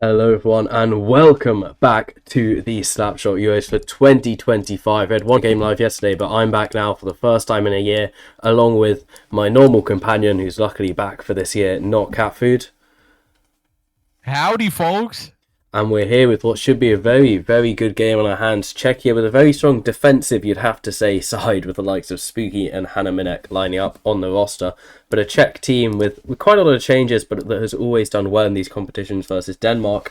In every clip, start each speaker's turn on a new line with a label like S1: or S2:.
S1: Hello everyone and welcome back to the Slapshot Euros for 2025. I had one game live yesterday, but I'm back now for the first time in a year, along with my normal companion who's luckily back for this year, not cat food.
S2: Howdy, folks.
S1: And we're here with what should be a very, very good game on our hands. Czechia with a very strong defensive, you'd have to say, side with the likes of Spooky and Hanna Minek lining up on the roster. But a Czech team with quite a lot of changes, but that has always done well in these competitions versus Denmark.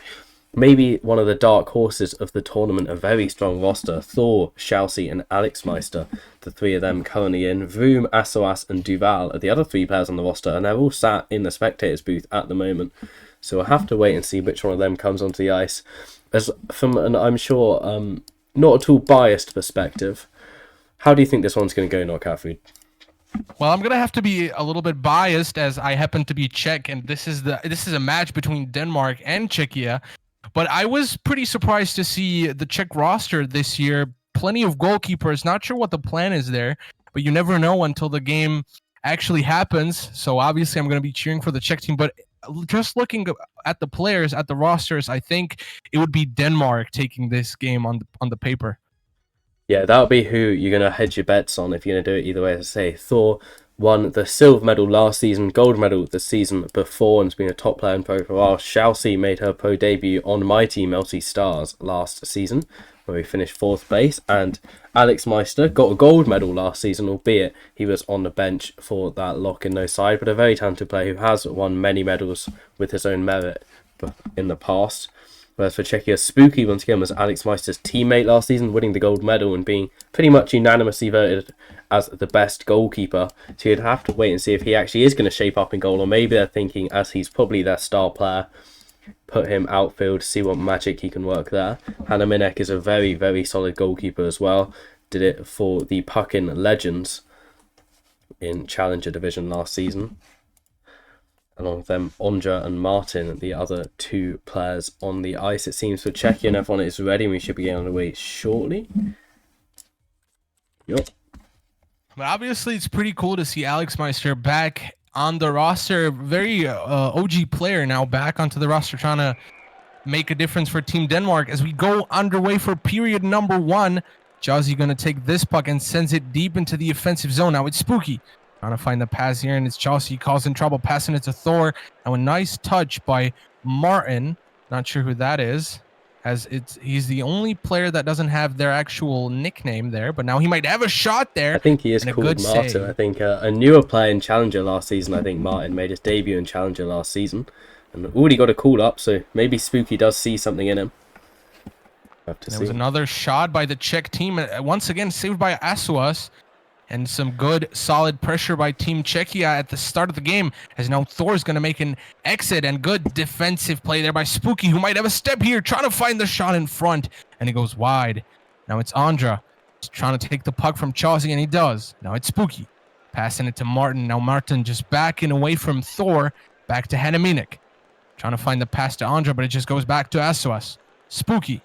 S1: Maybe one of the dark horses of the tournament, a very strong roster. Thor, Chelsea and Alex Meister, the three of them currently in. Vroom, Assoas and Duval are the other three players on the roster, and they're all sat in the spectators booth at the moment. So we'll have to wait and see which one of them comes onto the ice. As from an, I'm sure, not at all biased perspective, how do you think this one's going to go, Not Cat Food?
S2: Well, I'm gonna have to be a little bit biased as I happen to be Czech, and this is a match between Denmark and Czechia. But I was pretty surprised to see the Czech roster this year. Plenty of goalkeepers. Not sure what the plan is there, but you never know until the game actually happens. So obviously, I'm gonna be cheering for the Czech team, but just looking at the players, at the rosters, I think it would be Denmark taking this game on the paper.
S1: Yeah, that'll be who you're going to hedge your bets on if you're going to do it either way. As I say, Thor won the silver medal last season, gold medal the season before, and has been a top player in pro for a while. Chelsea made her pro debut on my team, Melty Stars, last season, where we finished 4th place. And Alex Meister got a gold medal last season, albeit he was on the bench for that lock-in-no side, but a very talented player who has won many medals with his own merit in the past. Whereas for Czechia, Spooky once again was Alex Meister's teammate last season, winning the gold medal and being pretty much unanimously voted as the best goalkeeper. So you'd have to wait and see if he actually is going to shape up in goal, or maybe they're thinking, as he's probably their star player, put him outfield, see what magic he can work there. Hanna Minek is a very, very solid goalkeeper as well. Did it for the Puckin Legends in Challenger Division last season. Along with them, Ondra and Martin, the other two players on the ice. It seems for Czechia and everyone is ready, and we should be getting on the way shortly. Yep.
S2: But obviously, it's pretty cool to see Alex Meister back on the roster. Very OG player now back onto the roster, trying to make a difference for Team Denmark as we go underway for period number 1. Jazzy going to take this puck and sends it deep into the offensive zone. Now it's Spooky trying to find the pass here, and it's Chelsea causing trouble, passing it to Thor. Now a nice touch by Martin. Not sure who that is, as he's the only player that doesn't have their actual nickname there, but now he might have a shot there.
S1: I think he is called Martin.
S2: Save.
S1: I think a newer player in Challenger last season. I think Martin made his debut in Challenger last season and already got a call up, so maybe Spooky does see something in him.
S2: There was another shot by the Czech team, once again saved by Assoas. And some good, solid pressure by Team Czechia at the start of the game, as now Thor's going to make an exit, and good defensive play there by Spooky, who might have a step here, trying to find the shot in front, and it goes wide. Now it's Ondra. He's trying to take the puck from Chelsea, and he does. Now it's Spooky, passing it to Martin. Now Martin just backing away from Thor, back to Hanna Minek. Trying to find the pass to Ondra, but it just goes back to Assoas. Spooky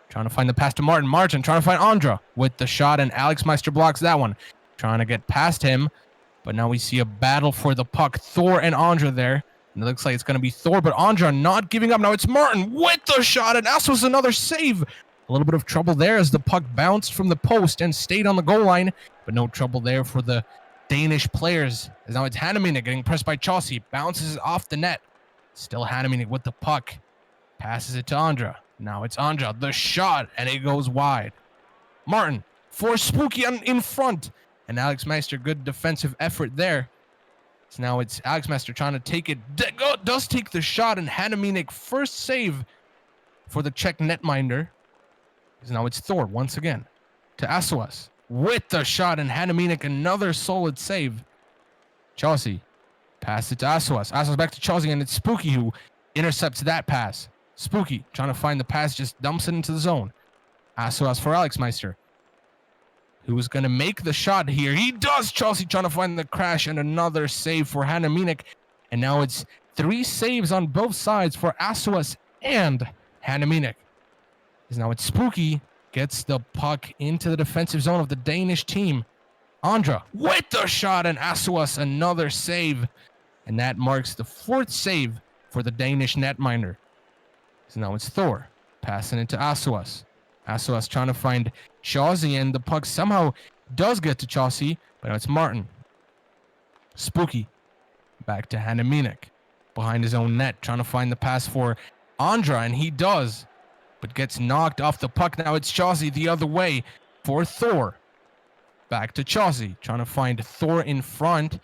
S2: trying to find the pass to Martin. Martin trying to find Ondra with the shot, and Alex Meister blocks that one. Trying to get past him, but now we see a battle for the puck. Thor and Ondra there. And it looks like it's going to be Thor, but Ondra not giving up. Now it's Martin with the shot, and Assos another save. A little bit of trouble there as the puck bounced from the post and stayed on the goal line, but no trouble there for the Danish players. As now it's Hanna Minek getting pressed by Chelsea. Bounces off the net. Still Hanna Minek with the puck. Passes it to Ondra. Now it's Ondra, the shot, and it goes wide. Martin for Spooky in front. And Alex Meister, good defensive effort there. So now it's Alex Meister trying to take it. Does take the shot, and Hanna Minek first save for the Czech netminder. So now it's Thor once again to Assoas with the shot, and Hanna Minek another solid save. Chelsea pass it to Assoas. Assoas back to Chelsea, and it's Spooky who intercepts that pass. Spooky trying to find the pass, just dumps it into the zone. Assoas for Alex Meister, who was going to make the shot here. He does. Chelsea trying to find the crash, and another save for Hanna Minek. And now it's 3 saves on both sides for Assoas and Hanna Minek. Now it's Spooky gets the puck into the defensive zone of the Danish team. Ondra with the shot, and Assoas another save. And that marks the 4th save for the Danish netminder. So now it's Thor passing it to Asuas. Asuas trying to find Chauzy, and the puck somehow does get to Chauzy, but now it's Martin. Spooky back to Hanaminek behind his own net, trying to find the pass for Andra, and he does, but gets knocked off the puck. Now it's Chauzy the other way for Thor. Back to Chauzy, trying to find Thor in front.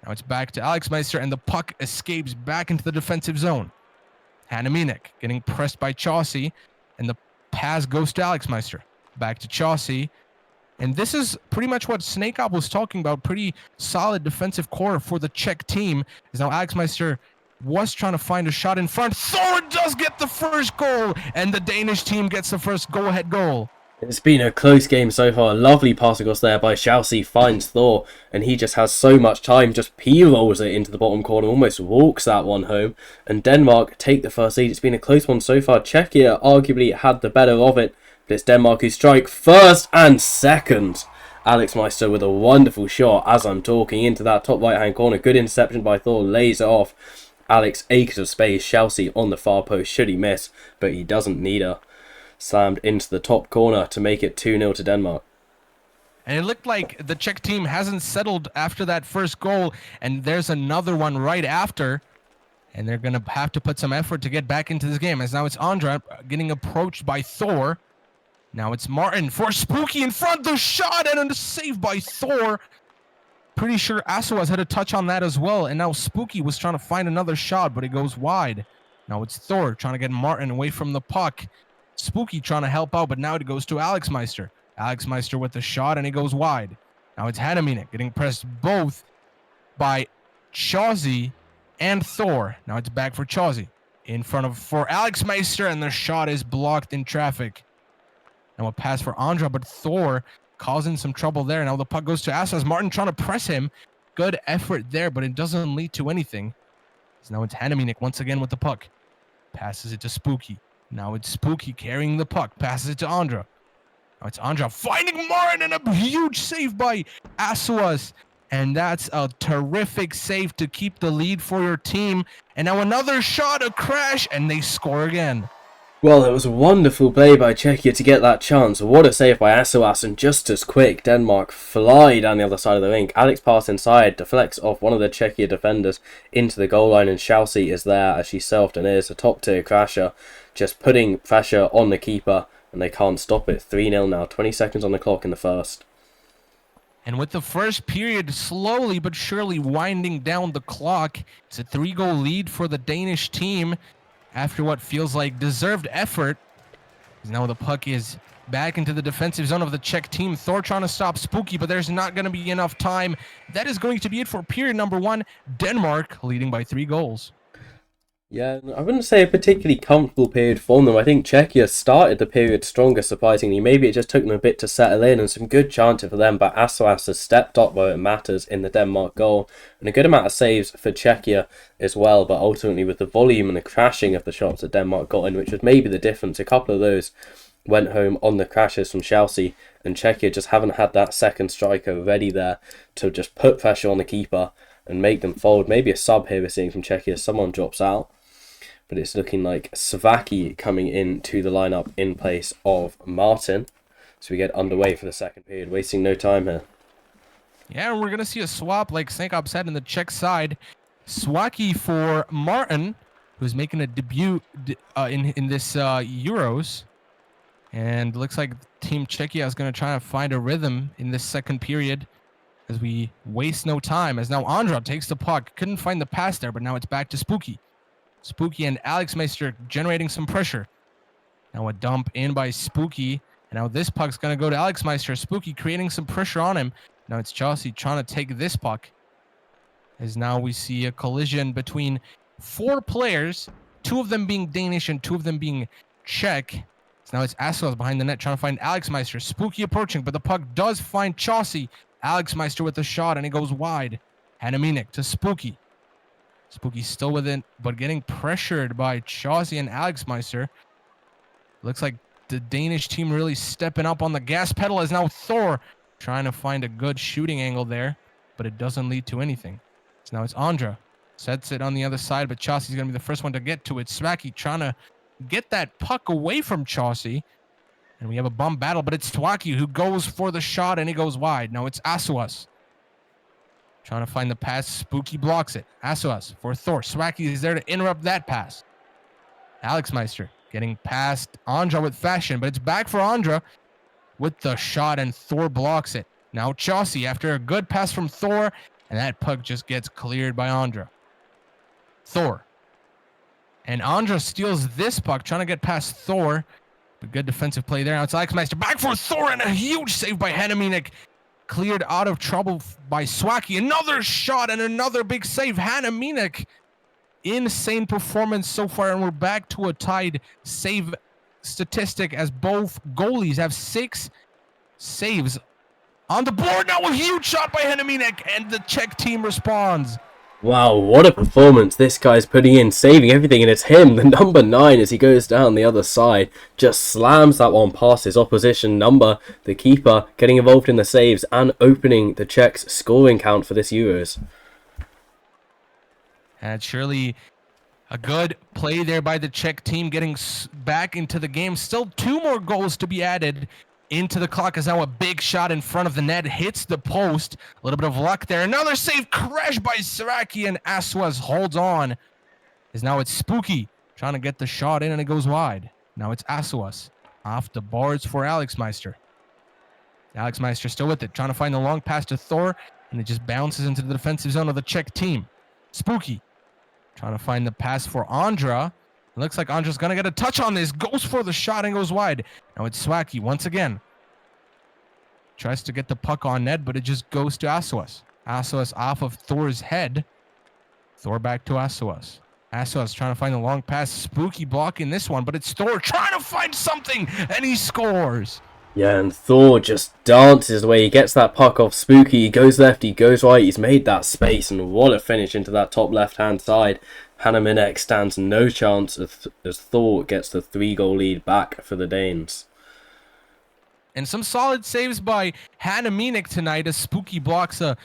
S2: Now it's back to Alex Meister, and the puck escapes back into the defensive zone. Hanaminek getting pressed by Chauzy, and the pass goes to Alex Meister. Back to Chauzy. And this is pretty much what Snake Op was talking about. Pretty solid defensive core for the Czech team. As now Alex Meister was trying to find a shot in front. Thor does get the first goal, and the Danish team gets the first go-ahead goal.
S1: It's been a close game so far. A lovely pass across there by Chelsea, finds Thor, and he just has so much time, just p-rolls it into the bottom corner, almost walks that one home, and Denmark take the first lead. It's been a close one so far. Czechia arguably had the better of it, but it's Denmark who strike first and second. Alex Meister with a wonderful shot as I'm talking into that top right hand corner. Good interception by Thor, lays it off. Alex acres of space. Chelsea on the far post, should he miss, but he doesn't need her. Slammed into the top corner to make it 2-0 to Denmark.
S2: And it looked like the Czech team hasn't settled after that first goal, and there's another one right after. And they're going to have to put some effort to get back into this game, as now it's Andra getting approached by Thor. Now it's Martin for Spooky in front. The shot and a save by Thor. Pretty sure Asuas had a touch on that as well. And now Spooky was trying to find another shot, but it goes wide. Now it's Thor trying to get Martin away from the puck. Spooky trying to help out, but now it goes to Alex Meister. Alex Meister with the shot, and it goes wide. Now it's Hanaminek getting pressed both by Chauzy and Thor. Now it's back for Chauzy. In front for Alex Meister, and the shot is blocked in traffic. Now a pass for Andra, but Thor causing some trouble there. Now the puck goes to Asas. Martin trying to press him. Good effort there, but it doesn't lead to anything. So now it's Hanaminek once again with the puck. Passes it to Spooky. Now it's Spooky carrying the puck. Passes it to Andra. Now it's Andra finding Martin, and a huge save by Asuas. And that's a terrific save to keep the lead for your team. And now another shot, a crash, and they score again.
S1: Well, it was a wonderful play by Czechia to get that chance. What a save by Asuas, and just as quick, Denmark fly down the other side of the rink. Alex pass inside, deflects off one of the Czechia defenders into the goal line, and Chelsea is there as she self and is a top tier crasher, just putting pressure on the keeper, and they can't stop it. 3-0 now, 20 seconds on the clock in the first.
S2: And with the first period slowly but surely winding down the clock, it's a 3-goal lead for the Danish team. After what feels like deserved effort, now the puck is back into the defensive zone of the Czech team. Thor trying to stop Spooky, but there's not going to be enough time. That is going to be it for period number 1. Denmark leading by 3 goals.
S1: Yeah, I wouldn't say a particularly comfortable period for them. I think Czechia started the period stronger, surprisingly. Maybe it just took them a bit to settle in, and some good chances for them, but Asuas has stepped up where it matters in the Denmark goal. And a good amount of saves for Czechia as well, but ultimately with the volume and the crashing of the shots that Denmark got in, which was maybe the difference. A couple of those went home on the crashes from Chelsea, and Czechia just haven't had that second striker ready there to just put pressure on the keeper and make them fold. Maybe a sub here we're seeing from Czechia. Someone drops out. But it's looking like Savaki coming into the lineup in place of Martin. So we get underway for the second period, wasting no time here.
S2: Yeah, we're going to see a swap, like Snakeop said, in the Czech side. Swaki for Martin, who's making a debut in this Euros. And looks like Team Czechia is going to try to find a rhythm in this second period as we waste no time. As now Andra takes the puck. Couldn't find the pass there, but now it's back to Spooky. Spooky and Alex Meister generating some pressure. Now a dump in by Spooky. And now this puck's going to go to Alex Meister. Spooky creating some pressure on him. Now it's Chelsea trying to take this puck. As now we see a collision between 4 players. 2 of them being Danish and 2 of them being Czech. So now it's Asuas behind the net trying to find Alex Meister. Spooky approaching, but the puck does find Chelsea. Alex Meister with the shot, and it goes wide. Hanaminek to Spooky. Spooky still with it, but getting pressured by Chauzy and Alex Meister. Looks like the Danish team really stepping up on the gas pedal, as now Thor trying to find a good shooting angle there, but it doesn't lead to anything. So now it's Andra. Sets it on the other side, but Chauzy's going to be the first one to get to it. Smaki trying to get that puck away from Chaucy. And we have a bum battle, but it's Swaki who goes for the shot, and he goes wide. Now it's Asuas. Trying to find the pass. Spooky blocks it. Asuas for Thor. Swaki is there to interrupt that pass. Alex Meister getting past Andra with fashion, but it's back for Andra with the shot, and Thor blocks it. Now Chaucy after a good pass from Thor, and that puck just gets cleared by Andra. Thor. And Andra steals this puck, trying to get past Thor. But good defensive play there. Now it's Alex Meister back for Thor, and a huge save by Hanaminek. Cleared out of trouble by Swaki. Another shot and another big save. Hanaminek. Insane performance so far, and we're back to a tied save statistic as both goalies have 6 saves on the board. Now a huge shot by Hanaminek, and the Czech team responds.
S1: Wow, what a performance this guy's putting in, saving everything, and it's him, the number 9, as he goes down the other side, just slams that one past his opposition number, the keeper, getting involved in the saves and opening the Czechs' scoring count for this Euros.
S2: And surely a good play there by the Czech team, getting back into the game. Still 2 more goals to be added into the clock, as now a big shot in front of the net hits the post. A little bit of luck there. Another save crashed by Saraki, and Asuas holds on. As now it's Spooky trying to get the shot in, and it goes wide. Now it's Asuas off the boards for Alex Meister. Alex Meister still with it, trying to find the long pass to Thor, and it just bounces into the defensive zone of the Czech team. Spooky trying to find the pass for Andra. It looks like Andra's going to get a touch on this. Goes for the shot and goes wide. Now it's Swaki once again. Tries to get the puck on net, but it just goes to Asuas. Asuas off of Thor's head. Thor back to Asuas. Asuas trying to find the long pass. Spooky blocking this one, but it's Thor trying to find something, and he scores.
S1: Yeah, and Thor just dances the way he gets that puck off Spooky. He goes left, he goes right, he's made that space, and what a finish into that top left-hand side. Hanaminek stands no chance as Thor gets the 3-goal lead back for the Danes.
S2: And some solid saves by Hanaminek tonight as Spooky blocks a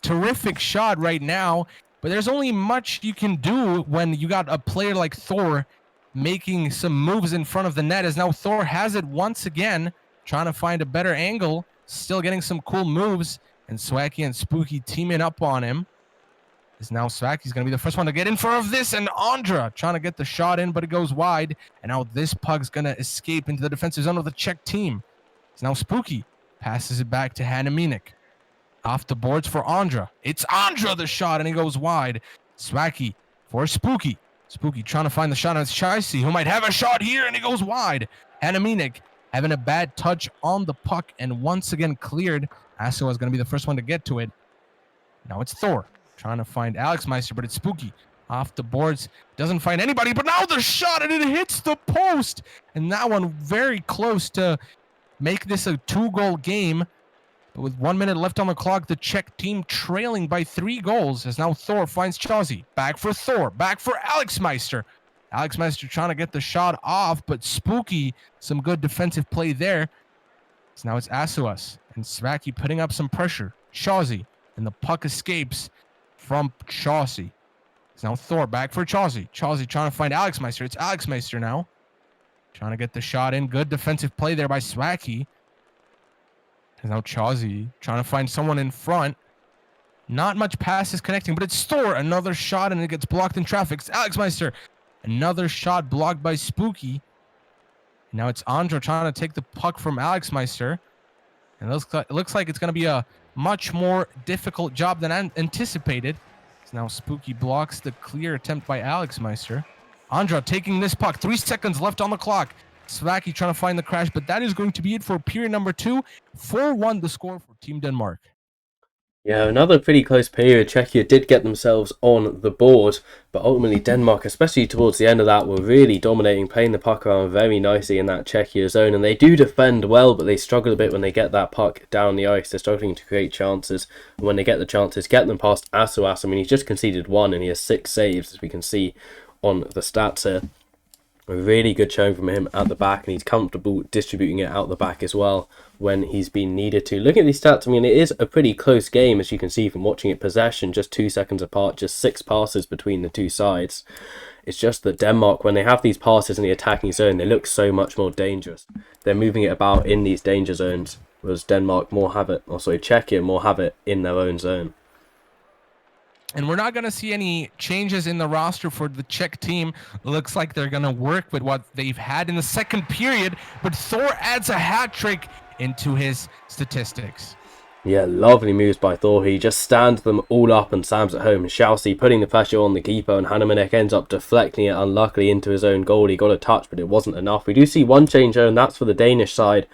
S2: terrific shot right now. But there's only much you can do when you got a player like Thor making some moves in front of the net, as now Thor has it once again, trying to find a better angle, still getting some cool moves, and Swaki and Spooky teaming up on him. As now Swaki's going to be the first one to get in front of this, and Andra trying to get the shot in, but it goes wide, and now this puck's going to escape into the defensive zone of the Czech team. As now Spooky passes it back to Hanaminek. Off the boards for Andra. It's Andra the shot, and he goes wide. Swaki for Spooky. Spooky trying to find the shot on Chaucy, who might have a shot here, and he goes wide. Hanaminek having a bad touch on the puck, and once again cleared. Asuwa is going to be the first one to get to it. Now it's Thor trying to find Alex Meister, but it's Spooky off the boards. Doesn't find anybody, but now the shot, and it hits the post. And that one very close to make this a 2-goal game. But with 1 minute left on the clock, the Czech team trailing by 3 goals, as now Thor finds Chaucy. Back for Thor, back for Alex Meister. Alex Meister trying to get the shot off, but Spooky, some good defensive play there. So now it's Asuas and Svaki putting up some pressure. Chaucy, and the puck escapes from Chaucy. So now Thor back for Chaucy. Chaucy trying to find Alex Meister. It's Alex Meister now. Trying to get the shot in. Good defensive play there by Swaki. And now Chaucy trying to find someone in front. Not much passes connecting, but it's Thor. Another shot, and it gets blocked in traffic. It's Alex Meister. Another shot blocked by Spooky. Now it's Andra trying to take the puck from Alex Meister. And it looks like it's going to be a much more difficult job than anticipated. So now Spooky blocks the clear attempt by Alex Meister. Andra taking this puck. 3 seconds left on the clock. Svaki trying to find the crash, but that is going to be it for period number 2. 4-1 the score for Team Denmark.
S1: Yeah, another pretty close period. Czechia did get themselves on the board, but ultimately Denmark, especially towards the end of that, were really dominating, playing the puck around very nicely in that Czechia zone, and they do defend well, but they struggle a bit when they get that puck down the ice. They're struggling to create chances, and when they get the chances, get them past Asuas. I mean, he's just conceded 1, and he has 6 saves, as we can see on the stats here. A really good showing from him at the back, and he's comfortable distributing it out the back as well when he's been needed to. Looking at these stats, I mean, it is a pretty close game, as you can see from watching it. Possession just 2 seconds apart, just 6 passes between the two sides. It's just that Denmark, when they have these passes in the attacking zone, they look so much more dangerous. They're moving it about in these danger zones, whereas Denmark more have it, or sorry, Czechia more have it in their own zone.
S2: And we're not going to see any changes in the roster for the Czech team. Looks like they're going to work with what they've had in the second period, but Thor adds a hat trick into his statistics.
S1: Yeah, lovely moves by Thor. He just stands them all up and slams it home. Chelsea putting the pressure on the keeper, and Hanemanek ends up deflecting it unluckily into his own goal. He got a touch, but it wasn't enough. We do see one change though, and that's for the Danish side.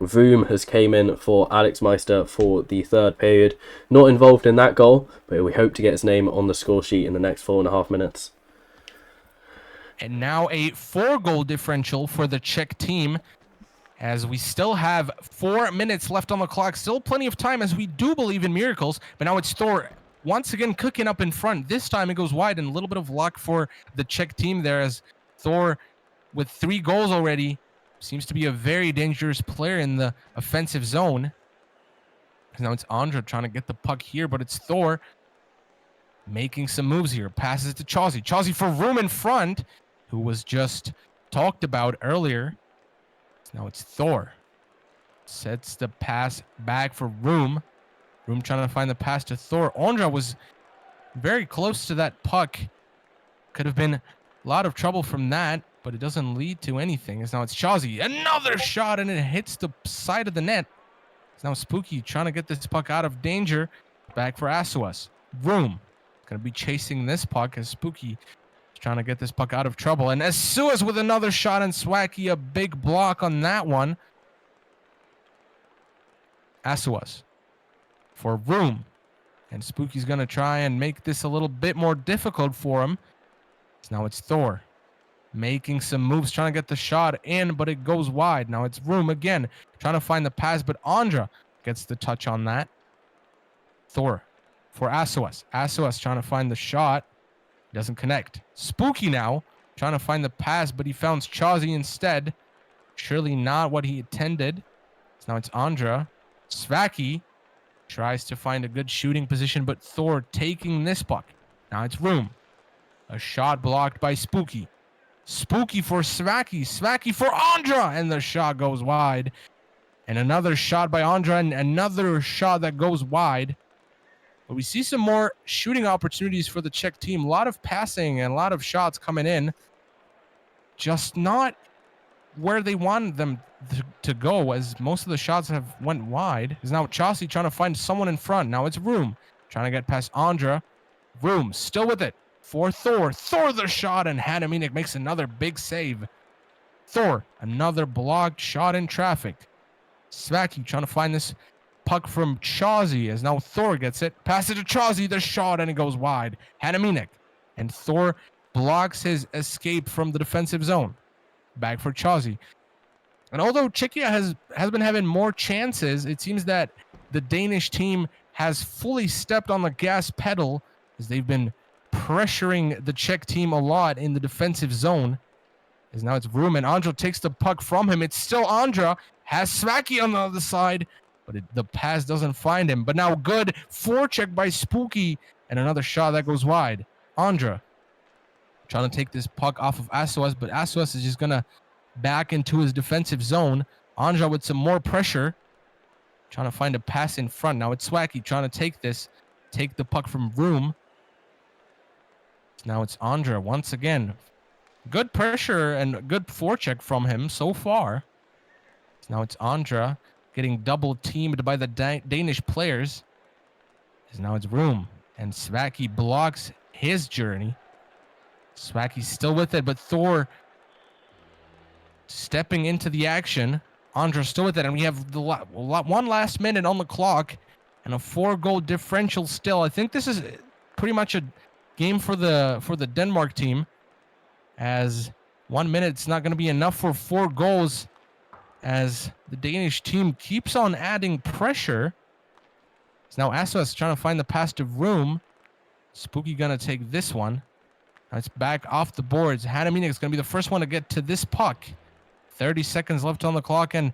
S1: Vroom has came in for Alex Meister for the third period. Not involved in that goal, but we hope to get his name on the score sheet in the next 4.5 minutes.
S2: And now a 4-goal differential for the Czech team, as we still have 4 minutes left on the clock. Still plenty of time, as we do believe in miracles. But now it's Thor once again cooking up in front. This time it goes wide, and a little bit of luck for the Czech team there, as Thor, with 3 goals already, seems to be a very dangerous player in the offensive zone. Now it's Andra trying to get the puck here, but it's Thor making some moves here. Passes it to Chauzy. Chauzy for room in front, who was just talked about earlier. Now it's Thor. Sets the pass back for Room. Room trying to find the pass to Thor. Andra was very close to that puck. Could have been a lot of trouble from that, but it doesn't lead to anything. As now it's Chauzy. Another shot, and it hits the side of the net. It's now Spooky trying to get this puck out of danger. Back for Asuas. Room going to be chasing this puck, as Spooky is trying to get this puck out of trouble. And Asuas with another shot, and Swacky a big block on that one. Asuas for Room. And Spooky's going to try and make this a little bit more difficult for him. So now it's Thor making some moves, trying to get the shot in, but it goes wide. Now it's Room again, trying to find the pass, but Andra gets the touch on that. Thor for Asuas. Asuas trying to find the shot. Doesn't connect. Spooky now trying to find the pass, but he found Chauzy instead. Surely not what he intended. So now it's Andra. Svacky tries to find a good shooting position, but Thor taking this puck. Now it's Room. A shot blocked by Spooky. Spooky for Svacky. Svacky for Andra. And the shot goes wide. And another shot by Andra, and another shot that goes wide. But we see some more shooting opportunities for the Czech team. A lot of passing and a lot of shots coming in. Just not where they wanted them to go, as most of the shots have went wide. Is now Chauzy trying to find someone in front. Now it's Room trying to get past Andra. Room still with it for Thor. Thor the shot, and Haneminek makes another big save. Thor, another blocked shot in traffic. Svacky trying to find this puck from Chauzy, as now Thor gets it. Pass it to Chauzy, the shot, and it goes wide. Haneminek, and Thor blocks his escape from the defensive zone. Back for Chauzy. And although Czechia has been having more chances, it seems that the Danish team has fully stepped on the gas pedal, as they've been pressuring the Czech team a lot in the defensive zone. As now it's Room, and Andra takes the puck from him. It's still Andra. Has Svacky on the other side, but the pass doesn't find him. But now good forecheck by Spooky, and another shot that goes wide. Andra trying to take this puck off of Asuas, but Asuas is just going to back into his defensive zone. Andra with some more pressure, trying to find a pass in front. Now it's Swacky trying to take the puck from Room. Now it's Andra once again. Good pressure and good forecheck from him so far. Now it's Andra getting double teamed by the Danish players. Now it's Room, and Svacky blocks his journey. Swacky's still with it, but Thor stepping into the action. Andra still with it, and we have the one last minute on the clock and a 4-goal differential still. I think this is pretty much a game for the Denmark team, as 1 minute's not going to be enough for 4 goals, as the Danish team keeps on adding pressure. So now Asuas trying to find the pass to Room. Spooky going to take this one. Now it's back off the boards. Haneminek is going to be the first one to get to this puck. 30 seconds left on the clock, and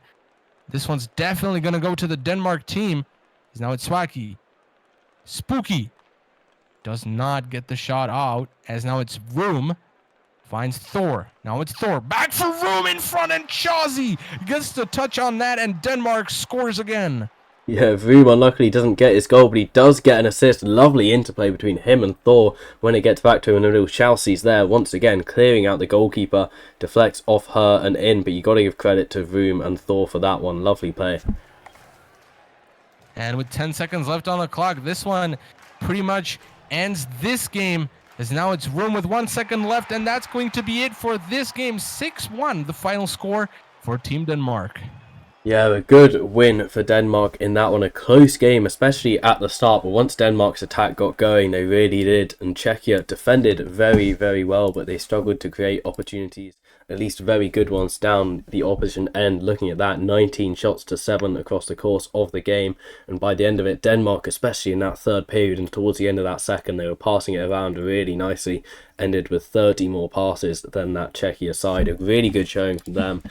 S2: this one's definitely going to go to the Denmark team. Now it's Swacky. Spooky does not get the shot out, as now it's Room Finds Thor. Now it's Thor. Back for room in front, and Chauzy gets the touch on that, and Denmark scores again.
S1: Yeah, Vroom unluckily doesn't get his goal, but he does get an assist. Lovely interplay between him and Thor when it gets back to him, and a little Chelsea's there once again, clearing out the goalkeeper, deflects off her and in, but you got to give credit to Vroom and Thor for that one. Lovely play.
S2: And with 10 seconds left on the clock, this one pretty much ends this game, as now it's Room with 1 second left, and that's going to be it for this game. 6-1, the final score for Team Denmark.
S1: Yeah, a good win for Denmark in that one. A close game, especially at the start, but once Denmark's attack got going, they really did. And Czechia defended very, very well, but they struggled to create opportunities, at least very good ones, down the opposition end. Looking at that, 19 shots to 7 across the course of the game. And by the end of it, Denmark, especially in that third period and towards the end of that second, they were passing it around really nicely. Ended with 30 more passes than that Czechia side. A really good showing from them.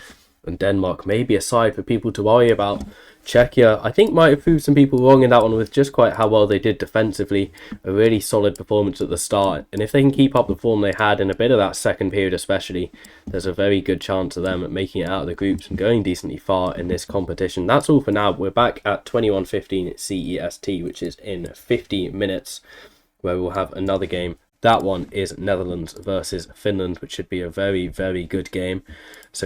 S1: And Denmark may be a side for people to worry about. Czechia, I think, might have proved some people wrong in that one with just quite how well they did defensively. A really solid performance at the start. And if they can keep up the form they had in a bit of that second period especially, there's a very good chance of them making it out of the groups and going decently far in this competition. That's all for now. We're back at 21:15 CEST, which is in 50 minutes, where we'll have another game. That one is Netherlands versus Finland, which should be a very, very good game. So